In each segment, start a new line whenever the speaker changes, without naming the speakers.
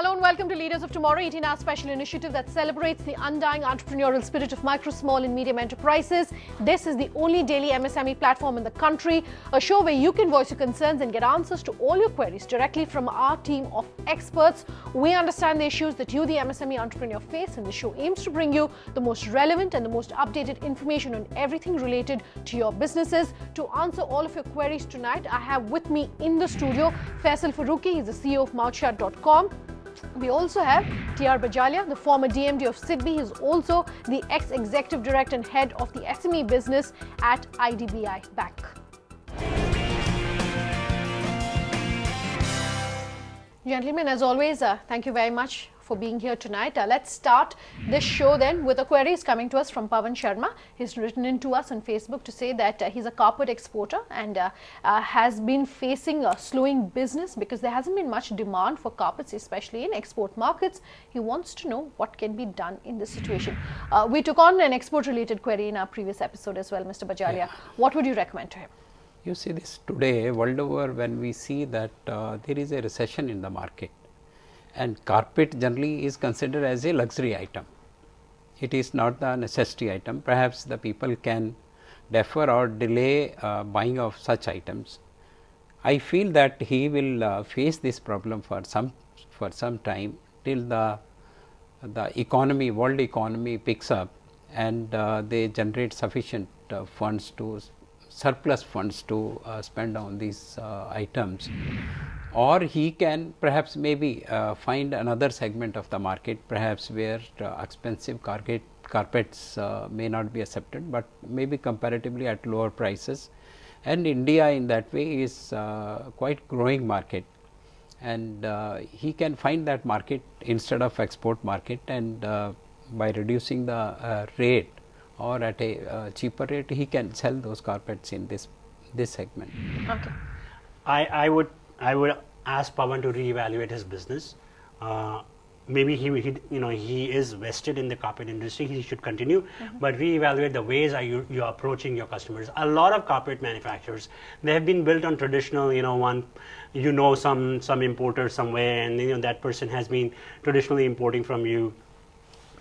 Hello and welcome to Leaders of Tomorrow, 18 Hour special initiative that celebrates the undying entrepreneurial spirit of micro, small and medium enterprises. This is the only daily MSME platform in the country, a show where you can voice your concerns and get answers to all your queries directly from our team of experts. We understand the issues that you, the MSME entrepreneur, face, and the show aims to bring you the most relevant and the most updated information on everything related to your businesses. To answer all of your queries tonight, I have with me in the studio Faisal Farooqi. He's the CEO of Mouthshut.com. We also have T.R. Bajalia, the former DMD of SIDBI. He is also the ex-executive director and head of the SME business at IDBI Bank. Gentlemen, as always, thank you very much for being here tonight. Let's start this show then with a queries coming to us from Pavan Sharma. He's written in to us on Facebook to say that he's a carpet exporter and has been facing a slowing business because there hasn't been much demand for carpets, especially in export markets. He wants to know what can be done in this situation. We took on an export related query in our previous episode as well, Mr. Bajalia. Yeah. What would you recommend to him?
You see this today world over, when we see that there is a recession in the market, and carpet generally is considered as a luxury item. It is not the necessity item. Perhaps the people can defer or delay buying of such items. I feel that he will face this problem for some time till the economy, world economy picks up and they generate sufficient funds to surplus funds to spend on these items. Or he can perhaps maybe find another segment of the market, perhaps where expensive carpets may not be accepted, but maybe comparatively at lower prices. And India in that way is quite growing market, and he can find that market instead of export market, and by reducing the rate or at a cheaper rate, he can sell those carpets in this segment.
Okay.
I would ask Pavan to reevaluate his business. Maybe he is vested in the carpet industry. He should continue, but reevaluate the ways you're approaching your customers. A lot of carpet manufacturers, they have been built on traditional, some importer somewhere, and that person has been traditionally importing from you.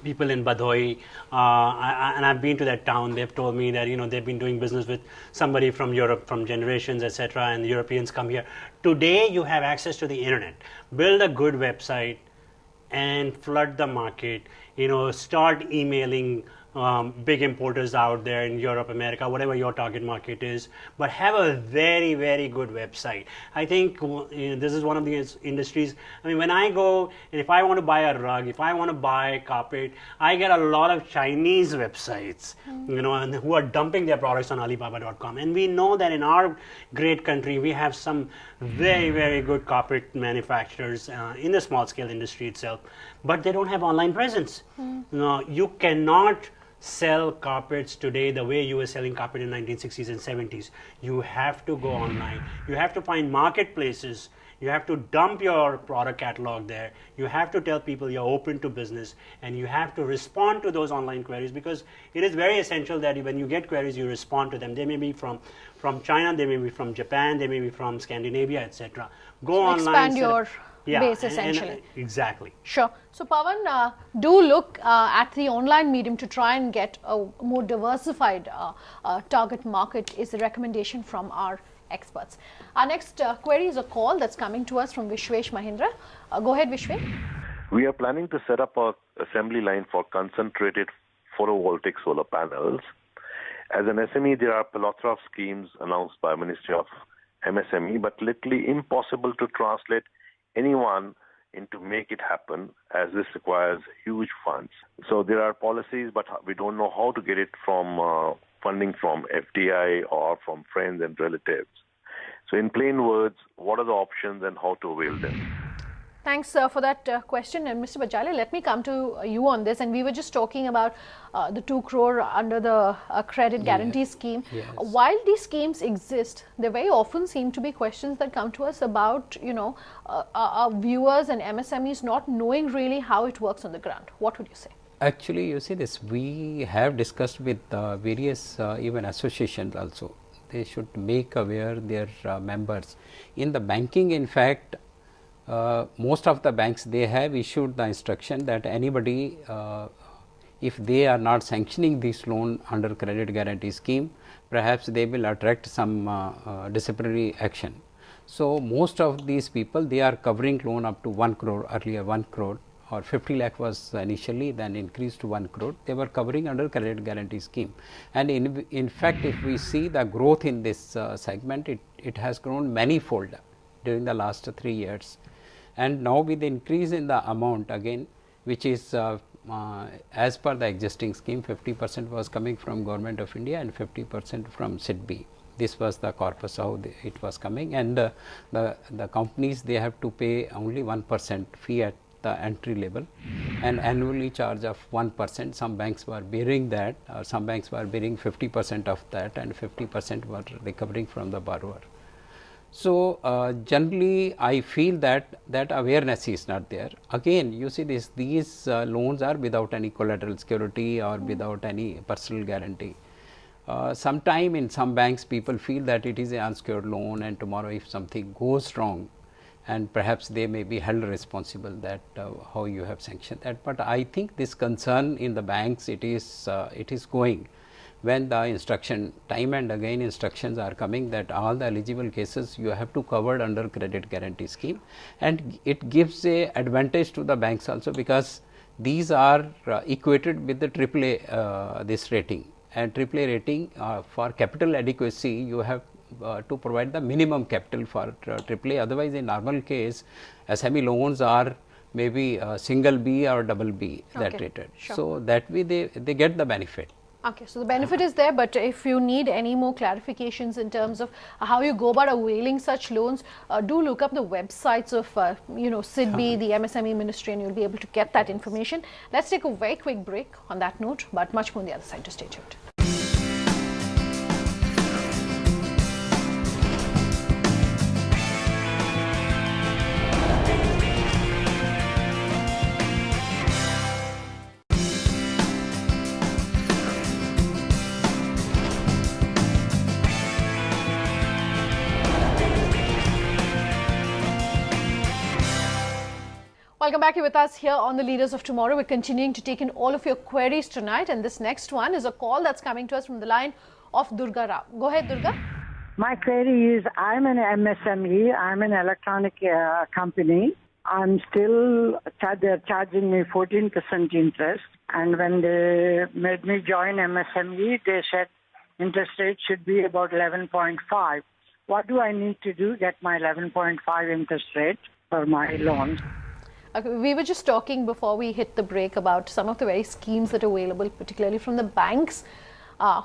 People in Badoi, and I've been to that town. They've told me that they've been doing business with somebody from Europe, from generations, etc. And the Europeans come here. Today, you have access to the internet. Build a good website and flood the market. Start emailing big importers out there in Europe, America, whatever your target market is, but have a very, very good website. I think this is one of the industries. I mean, when I go, and if I want to buy a rug, if I want to buy a carpet, I get a lot of Chinese websites, and who are dumping their products on Alibaba.com. And we know that in our great country, we have some very, very good carpet manufacturers in the small scale industry itself, but they don't have online presence. You cannot sell carpets today the way you were selling carpet in 1960s and 70s. You have to go online. You have to find marketplaces. You have to dump your product catalog there. You have to tell people you're open to business, and you have to respond to those online queries, because it is very essential that when you get queries, you respond to them. They may be from China, they may be from Japan, they may be from Scandinavia, etc. Go online.
Expand your base essentially.
Exactly.
Sure. So Pavan, do look at the online medium to try and get a more diversified target market is the recommendation from our experts. Our next query is a call that's coming to us from Vishwesh Mahindra. Go ahead, Vishwesh.
We are planning to set up an assembly line for concentrated photovoltaic solar panels. As an SME, there are a plethora of schemes announced by Ministry of MSME, but literally impossible to translate anyone into make it happen, as this requires huge funds. So there are policies, but we don't know how to get it from funding from FDI or from friends and relatives. So in plain words, what are the options and how to avail them?
Thanks for that question. And Mr. Bajalia, let me come to you on this. And we were just talking about the 2 crore under the credit guarantee scheme.
Yes.
While these schemes exist, there very often seem to be questions that come to us about, our viewers and MSMEs not knowing really how it works on the ground. What would you say?
Actually, you see this, we have discussed with various even associations also. They should make aware their members. In the banking, in fact, most of the banks, they have issued the instruction that anybody if they are not sanctioning this loan under credit guarantee scheme, perhaps they will attract some disciplinary action. So, most of these people, they are covering loan up to 1 crore, earlier 1 crore or 50 lakh was initially, then increased to 1 crore, they were covering under credit guarantee scheme. And in fact, if we see the growth in this segment, it has grown manifold during the last 3 years. And now with the increase in the amount again, which is as per the existing scheme, 50% was coming from Government of India and 50% from SIDBI. This was the corpus how it was coming, and the companies, they have to pay only 1% fee at the entry level and annually charge of 1%. Some banks were bearing that, or some banks were bearing 50% of that, and 50% were recovering from the borrower. So, generally I feel that awareness is not there. Again, you see these loans are without any collateral security or without any personal guarantee. Sometime in some banks, people feel that it is an unsecured loan, and tomorrow if something goes wrong, and perhaps they may be held responsible that how you have sanctioned that. But I think this concern in the banks, it is going when the instruction, time and again instructions are coming that all the eligible cases you have to cover under credit guarantee scheme, and it gives a advantage to the banks also, because these are equated with the AAA this rating, and AAA rating for capital adequacy, you have to provide the minimum capital for AAA. Otherwise, in normal case, SME loans are maybe single B or double B that rated.
Sure.
So, that way they get the benefit.
Okay, so the benefit is there, but if you need any more clarifications in terms of how you go about availing such loans, do look up the websites of SIDBI, the MSME Ministry, and you'll be able to get that information. Let's take a very quick break on that note, but much more on the other side. Just stay tuned. Welcome back. You're with us here on the Leaders of Tomorrow. We're continuing to take in all of your queries tonight, and this next one is a call that's coming to us from the line of Durga Rao. Go ahead, Durga.
My query is, I'm an MSME, I'm an electronic company. I'm still, they're charging me 14% interest, and when they made me join MSME, they said interest rate should be about 11.5. What do I need to do to get my 11.5 interest rate for my loans?
Okay, we were just talking before we hit the break about some of the very schemes that are available, particularly from the banks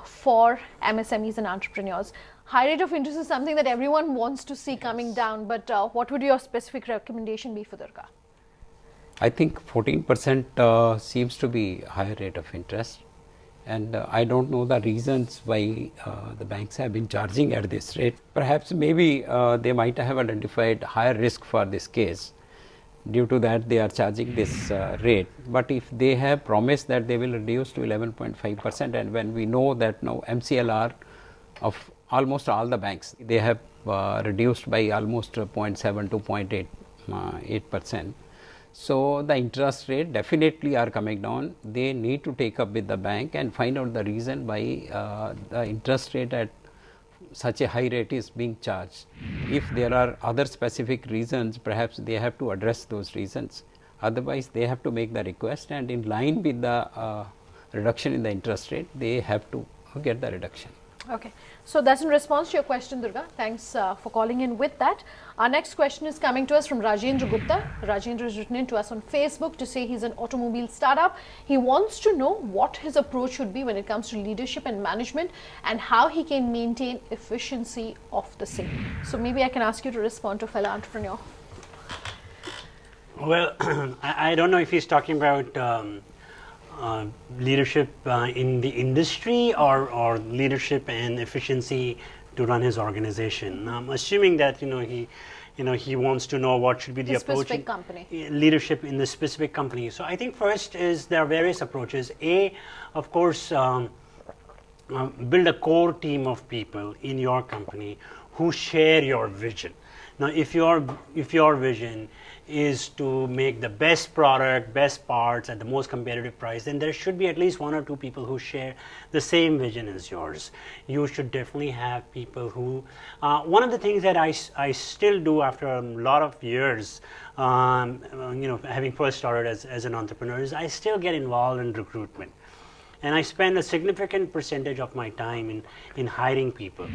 for MSMEs and entrepreneurs. High rate of interest is something that everyone wants to see coming down, but what would your specific recommendation be for Durga?
I think 14% seems to be higher rate of interest, and I don't know the reasons why the banks have been charging at this rate. Perhaps maybe they might have identified higher risk for this case. Due to that, they are charging this rate. But if they have promised that they will reduce to 11.5%, and when we know that now MCLR of almost all the banks, they have reduced by almost 0.7 to 0.8%. So, the interest rate definitely are coming down. They need to take up with the bank and find out the reason why the interest rate at such a high rate is being charged. If there are other specific reasons, perhaps they have to address those reasons. Otherwise, they have to make the request, and in line with the reduction in the interest rate, they have to get the reduction.
Okay, so that's in response to your question, Durga. Thanks for calling in with that. Our next question is coming to us from Rajendra Gupta. Rajendra has written in to us on Facebook to say he's an automobile startup. He wants to know what his approach should be when it comes to leadership and management, and how he can maintain efficiency of the same. So maybe I can ask you to respond to a fellow entrepreneur.
Well, I don't know if he's talking about leadership in the industry or leadership and efficiency to run his organization. I'm assuming that he wants to know what should be the approach
specific company.
Leadership in the specific company. So I think first is there are various approaches. Of course, build a core team of people in your company who share your vision. Now, if your vision is to make the best product, best parts at the most competitive price, then there should be at least one or two people who share the same vision as yours. You should definitely have people who, one of the things that I still do after a lot of years, having first started as an entrepreneur, is I still get involved in recruitment. And I spend a significant percentage of my time in hiring people.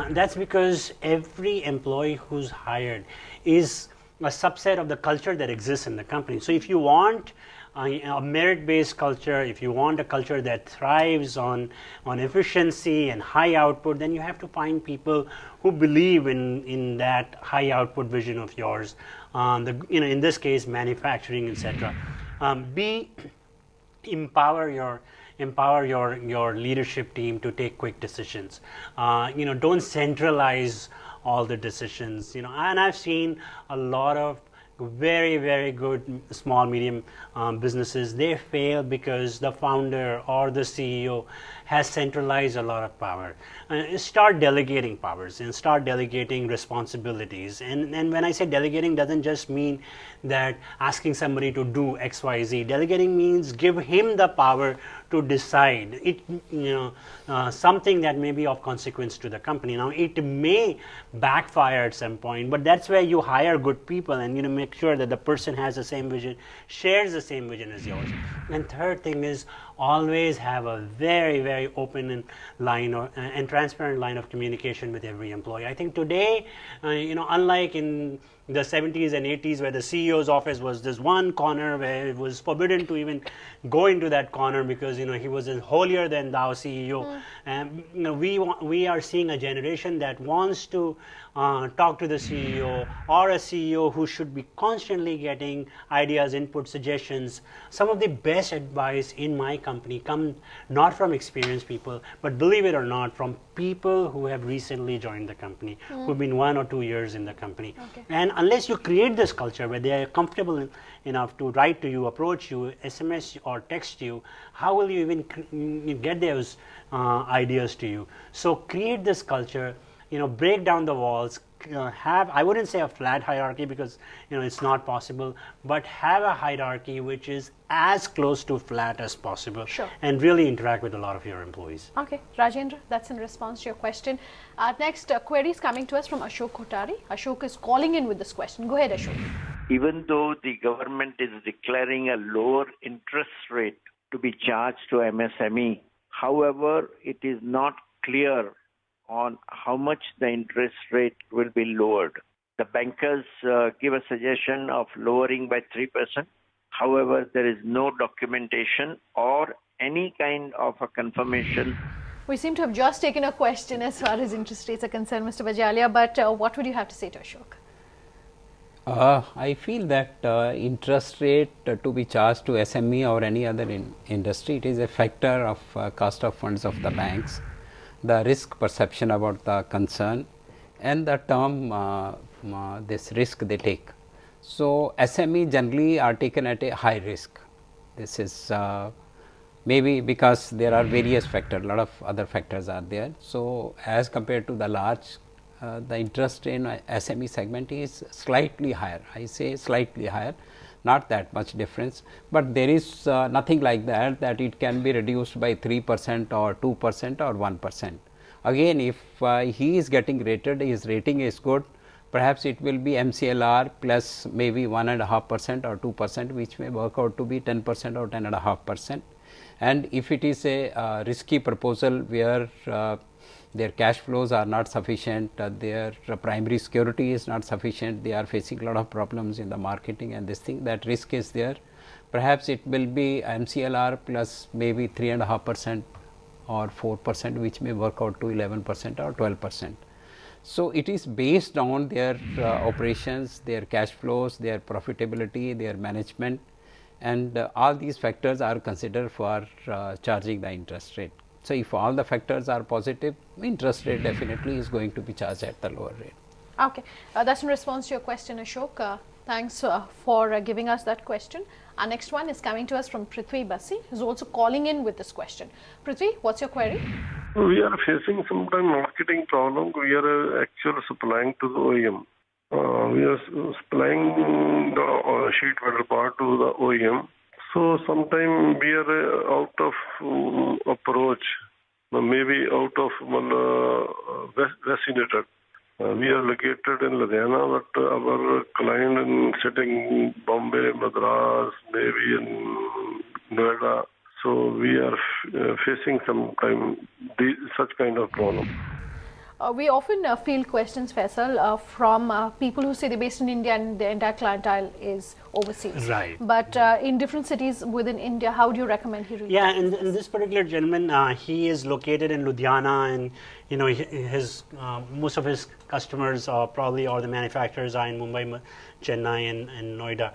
That's because every employee who's hired is a subset of the culture that exists in the company. So if you want a merit-based culture, if you want a culture that thrives on efficiency and high output, then you have to find people who believe in that high output vision of yours. In this case, manufacturing, etc. Empower your leadership team to take quick decisions. Don't centralize all the decisions. And I've seen a lot of very, very good small medium businesses. They fail because the founder or the CEO has centralized a lot of power. Start delegating powers and start delegating responsibilities. And when I say delegating, doesn't just mean that asking somebody to do X, Y, Z. Delegating means give him the power to decide something that may be of consequence to the company. Now it may backfire at some point, but that's where you hire good people and make sure that the person has the same vision, shares the same vision as yours. And third thing is always have a very, very open and transparent line of communication with every employee. I think today, unlike in the 70s and 80s where the CEO's office was this one corner where it was forbidden to even go into that corner because he was a holier than thou CEO. And we are seeing a generation that wants to talk to the CEO, or a CEO who should be constantly getting ideas, input, suggestions. Some of the best advice in my company come not from experienced people, but believe it or not, from people who have recently joined the company, who've been 1 or 2 years in the company.
Okay.
And unless you create this culture where they are comfortable enough to write to you, approach you, SMS or text you, how will you even get those ideas to you? So create this culture, break down the walls, I wouldn't say a flat hierarchy because it's not possible, but have a hierarchy which is as close to flat as possible.
Sure.
And really interact with a lot of your employees.
Okay, Rajendra, that's in response to your question. Next query is coming to us from Ashok Kotari. Ashok is calling in with this question. Go ahead, Ashok.
Even though the government is declaring a lower interest rate to be charged to MSME, however, it is not clear on how much the interest rate will be lowered. The bankers give a suggestion of lowering by 3%. However, there is no documentation or any kind of a confirmation.
We seem to have just taken a question as far as interest rates are concerned, Mr. Bajalia, but what would you have to say to Ashok?
I feel that interest rate to be charged to SME or any other industry, it is a factor of cost of funds of the banks, the risk perception about the concern, and the term this risk they take. So SME generally are taken at a high risk. This is maybe because there are various factors, a lot of other factors are there. So as compared to the large, the interest in SME segment is slightly higher. I say slightly higher, not that much difference, but there is nothing like that it can be reduced by 3% or 2% or 1%. Again, if he is getting rated, his rating is good, perhaps it will be MCLR plus maybe 1.5% or 2%, which may work out to be 10% or 10.5%. And if it is a risky proposal where their cash flows are not sufficient, their primary security is not sufficient, they are facing a lot of problems in the marketing and this thing, that risk is there. Perhaps it will be MCLR plus maybe 3.5% or 4%, which may work out to 11% or 12%. So it is based on their operations, their cash flows, their profitability, their management, and all these factors are considered for charging the interest rate. So if all the factors are positive, interest rate definitely is going to be charged at the lower rate.
Okay, that's in response to your question, Ashok. Thanks for giving us that question. Our next one is coming to us from Prithvi Basi, who is also calling in with this question. Prithvi, what's your query?
We are facing some kind of marketing problem. We are actually supplying to the OEM. We are supplying the sheet metal part to the OEM. So sometime we are out of approach, maybe out of vaccinated. We are located in Ludhiana, but our client is sitting in Bombay, Madras, maybe in Noida. So we are facing sometime such kind of problem.
We often field questions, Faisal, from people who say they're based in India and the entire clientele is overseas.
Right.
But in different cities within India, how do you recommend he reach?
Yeah, and this particular gentleman, he is located in Ludhiana, and you know his most of his customers are probably, or the manufacturers are in Mumbai, Chennai, and Noida.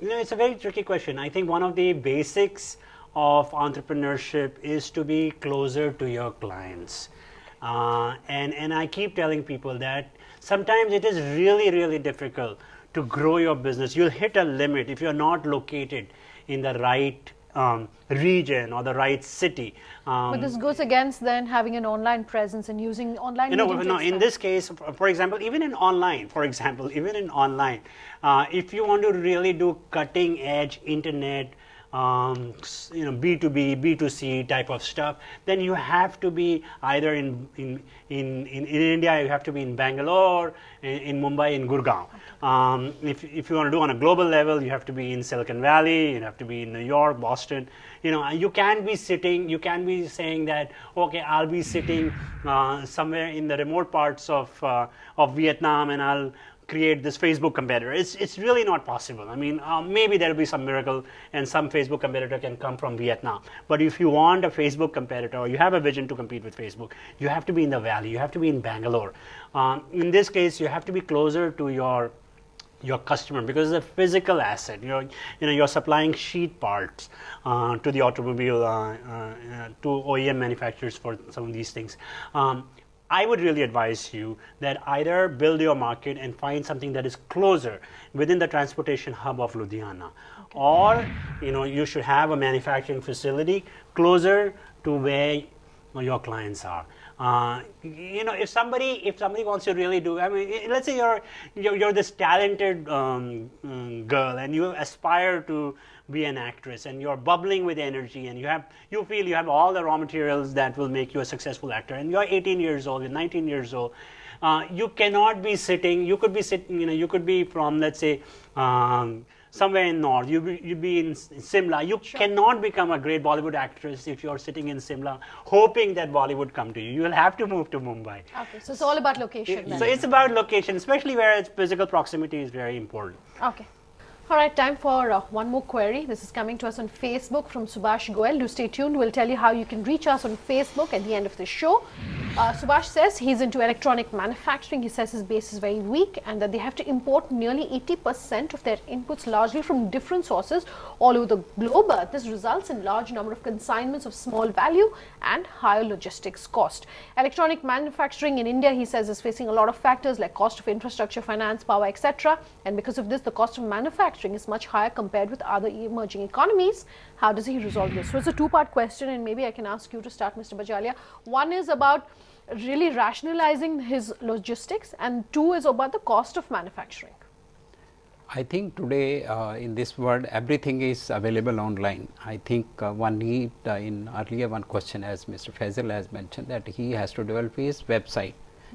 You know, it's a very tricky question. I think one of the basics of entrepreneurship is to be closer to your clients. And I keep telling people that sometimes it is really difficult to grow your business. You'll hit a limit if you're not located in the right region or the right city.
But this goes against then having an online presence and using online.
In this case, for example, even in online, if you want to really do cutting edge internet, B2B, B2C type of stuff, then you have to be either in India, you have to be in Bangalore, in Mumbai, in Gurgaon. If you want to do on a global level, you have to be in Silicon Valley, you have to be in New York, Boston. You know, you can be saying that, okay, I'll be sitting somewhere in the remote parts of Vietnam, and I'll create this Facebook competitor. It's really not possible. I mean, maybe there will be some miracle and some Facebook competitor can come from Vietnam. But if you want a Facebook competitor, or you have a vision to compete with Facebook, you have to be in the valley. You have to be in Bangalore. In this case, you have to be closer to your customer, because it's a physical asset. You're supplying sheet parts to the automobile, to OEM manufacturers for some of these things. I would really advise you that either build your market and find something that is closer within the transportation hub of Ludhiana, or you should have a manufacturing facility closer to where your clients are. If somebody wants to really do, I mean, let's say you're this talented girl and you aspire to be an actress, and you're bubbling with energy, and you feel you have all the raw materials that will make you a successful actor, and you're 18 years old, you're 19 years old. You cannot be sitting. You could be sitting. You could be from, let's say, somewhere in North. You'd be in Simla. You cannot become a great Bollywood actress if you're sitting in Simla, hoping that Bollywood come to you. You will have to move to Mumbai.
Okay, so it's all about location.
So it's about location, especially where its physical proximity is very important.
Okay. All right, time for one more query. This is coming to us on Facebook from Subhash Goel. Do stay tuned. We'll tell you how you can reach us on Facebook at the end of the show. Subhash says he's into electronic manufacturing. He says his base is very weak and that they have to import nearly 80% of their inputs largely from different sources all over the globe. This results in large number of consignments of small value and higher logistics cost. Electronic manufacturing in India, he says, is facing a lot of factors like cost of infrastructure, finance, power, etc. And because of this, the cost of manufacturing is much higher compared with other emerging economies. How does he resolve this? So it's a two-part question, and maybe I can ask you to start, Mr. Bajalia. One is about really rationalizing his logistics, and two is about the cost of manufacturing.
I think today in this world everything is available online. I think one need in earlier one question, as Mr. Faisal has mentioned, that he has to develop his website,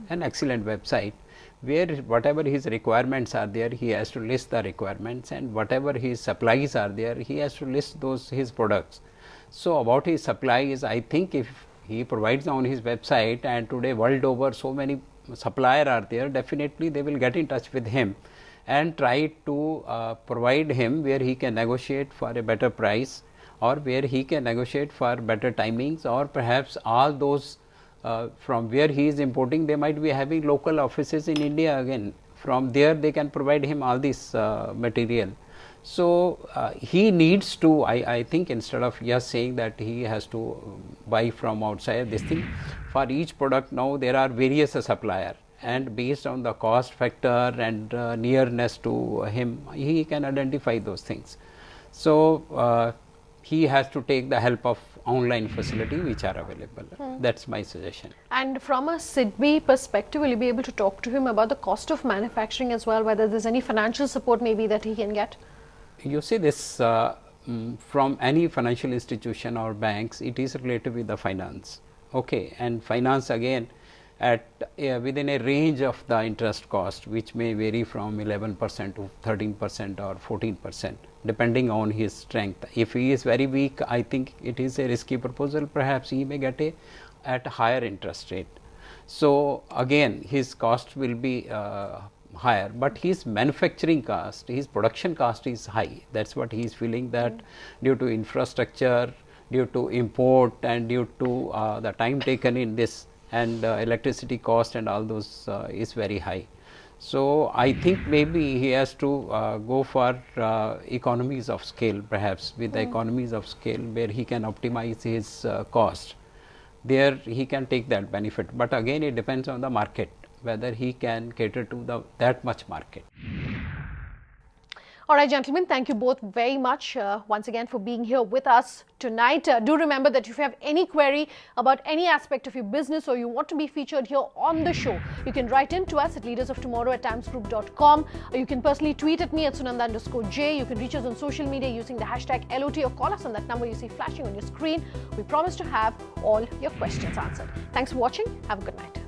an excellent website, where whatever his requirements are there, he has to list the requirements, and whatever his supplies are there, he has to list his products. So about his supplies, I think if he provides on his website, and today world over so many suppliers are there, definitely they will get in touch with him and try to provide him where he can negotiate for a better price, or where he can negotiate for better timings, or perhaps all those from where he is importing, they might be having local offices in India again. From there they can provide him all this material. So he needs to, I think, instead of just saying that he has to buy from outside this thing, for each product now there are various suppliers, and based on the cost factor and nearness to him, he can identify those things. So he has to take the help of online facility which are available. That's my suggestion.
And from a SIDBI perspective, will you be able to talk to him about the cost of manufacturing as well, whether there's any financial support maybe that he can get?
You see this from any financial institution or banks, it is related with the finance. Okay, and finance again at within a range of the interest cost, which may vary from 11% to 13% or 14%, depending on his strength. If he is very weak, I think it is a risky proposal. Perhaps he may get at a higher interest rate. So again, his cost will be higher, but his manufacturing cost, his production cost is high. That's what he is feeling, that due to infrastructure, due to import, and due to the time taken in this, and electricity cost and all those is very high. So I think maybe he has to go for economies of scale, perhaps with the economies of scale where he can optimize his cost. There he can take that benefit, but again it depends on the market, whether he can cater to that much market.
All right, gentlemen, thank you both very much once again for being here with us tonight. Do remember that if you have any query about any aspect of your business or you want to be featured here on the show, you can write in to us at leadersoftomorrow@timesgroup.com, or you can personally tweet at me at Sunanda_J. You can reach us on social media using the hashtag LOT, or call us on that number you see flashing on your screen. We promise to have all your questions answered. Thanks for watching. Have a good night.